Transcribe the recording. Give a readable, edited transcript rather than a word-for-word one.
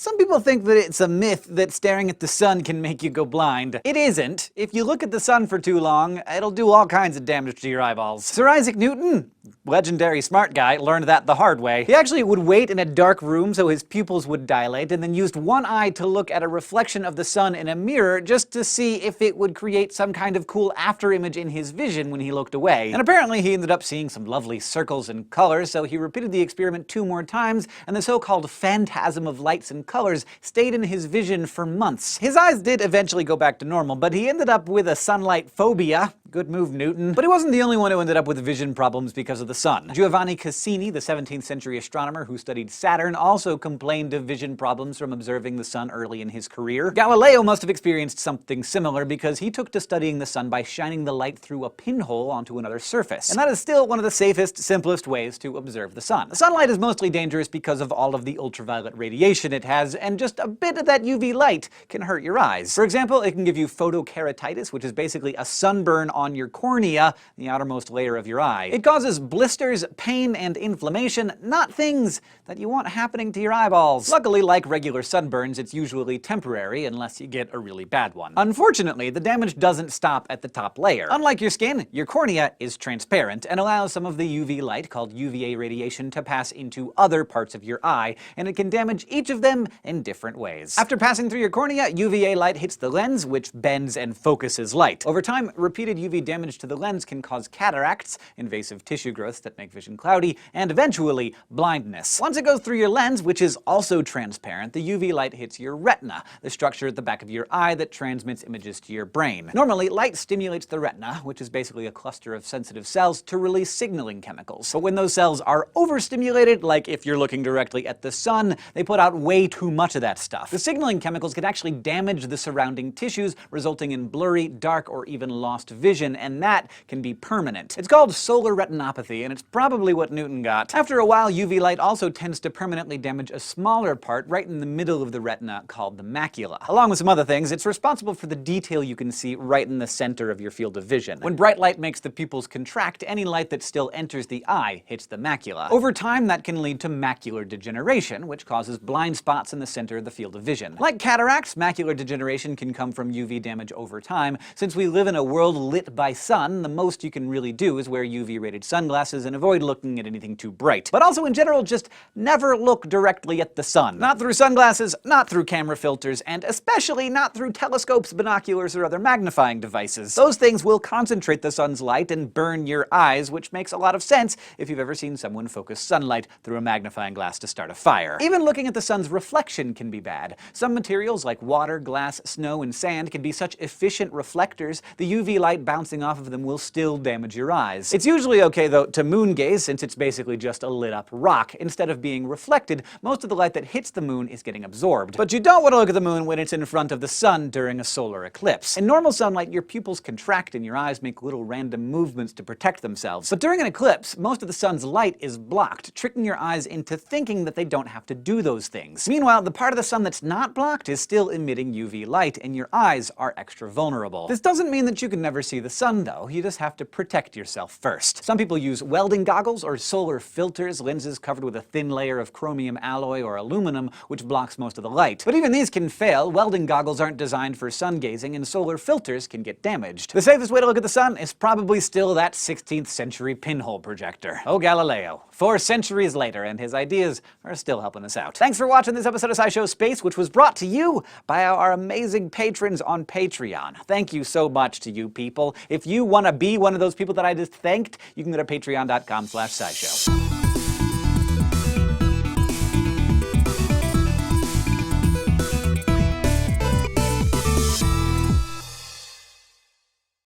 Some people think that it's a myth that staring at the sun can make you go blind. It isn't. If you look at the sun for too long, it'll do all kinds of damage to your eyeballs. Sir Isaac Newton, legendary smart guy, learned that the hard way. He actually would wait in a dark room so his pupils would dilate, and then used one eye to look at a reflection of the sun in a mirror just to see if it would create some kind of cool afterimage in his vision when he looked away. And apparently he ended up seeing some lovely circles and colors, so he repeated the experiment 2 more times, and the so-called phantasm of lights and colors stayed in his vision for months. His eyes did eventually go back to normal, but he ended up with a sunlight phobia. Good move, Newton. But he wasn't the only one who ended up with vision problems because of the sun. Giovanni Cassini, the 17th century astronomer who studied Saturn, also complained of vision problems from observing the sun early in his career. Galileo must have experienced something similar because he took to studying the sun by shining the light through a pinhole onto another surface. And that is still one of the safest, simplest ways to observe the sun. The sunlight is mostly dangerous because of all of the ultraviolet radiation it has, and just a bit of that UV light can hurt your eyes. For example, it can give you photokeratitis, which is basically a sunburn on your cornea, the outermost layer of your eye. It causes blisters, pain, and inflammation, not things that you want happening to your eyeballs. Luckily, like regular sunburns, it's usually temporary unless you get a really bad one. Unfortunately, the damage doesn't stop at the top layer. Unlike your skin, your cornea is transparent and allows some of the UV light, called UVA radiation, to pass into other parts of your eye, and it can damage each of them in different ways. After passing through your cornea, UVA light hits the lens, which bends and focuses light. Over time, repeated UV damage to the lens can cause cataracts, invasive tissue growths that make vision cloudy, and eventually blindness. Once it goes through your lens, which is also transparent, the UV light hits your retina, the structure at the back of your eye that transmits images to your brain. Normally, light stimulates the retina, which is basically a cluster of sensitive cells, to release signaling chemicals. But when those cells are overstimulated, like if you're looking directly at the sun, they put out way too much of that stuff. The signaling chemicals can actually damage the surrounding tissues, resulting in blurry, dark, or even lost vision, and that can be permanent. It's called solar retinopathy, and it's probably what Newton got. After a while, UV light also tends to permanently damage a smaller part right in the middle of the retina called the macula. Along with some other things, it's responsible for the detail you can see right in the center of your field of vision. When bright light makes the pupils contract, any light that still enters the eye hits the macula. Over time, that can lead to macular degeneration, which causes blind spots in the center of the field of vision. Like cataracts, macular degeneration can come from UV damage over time. Since we live in a world lit by sun, the most you can really do is wear UV-rated sunglasses and avoid looking at anything too bright. But also, in general, just never look directly at the sun. Not through sunglasses, not through camera filters, and especially not through telescopes, binoculars, or other magnifying devices. Those things will concentrate the sun's light and burn your eyes, which makes a lot of sense if you've ever seen someone focus sunlight through a magnifying glass to start a fire. Even looking at the sun's reflection can be bad. Some materials like water, glass, snow, and sand can be such efficient reflectors, the UV light bouncing off of them will still damage your eyes. It's usually okay, though, to moon gaze, since it's basically just a lit up rock. Instead of being reflected, most of the light that hits the moon is getting absorbed. But you don't want to look at the moon when it's in front of the sun during a solar eclipse. In normal sunlight, your pupils contract and your eyes make little random movements to protect themselves. But during an eclipse, most of the sun's light is blocked, tricking your eyes into thinking that they don't have to do those things. Meanwhile, the part of the sun that's not blocked is still emitting UV light, and your eyes are extra vulnerable. This doesn't mean that you can never see the sun, though. You just have to protect yourself first. Some people use welding goggles or solar filters, lenses covered with a thin layer of chromium alloy or aluminum, which blocks most of the light. But even these can fail. Welding goggles aren't designed for sun gazing, and solar filters can get damaged. The safest way to look at the sun is probably still that 16th century pinhole projector. Oh, Galileo. 4 centuries later, and his ideas are still helping us out. Thanks for watching this episode of SciShow Space, which was brought to you by our amazing patrons on Patreon. Thank you so much to you people. If you want to be one of those people that I just thanked, you can go to patreon.com/scishow.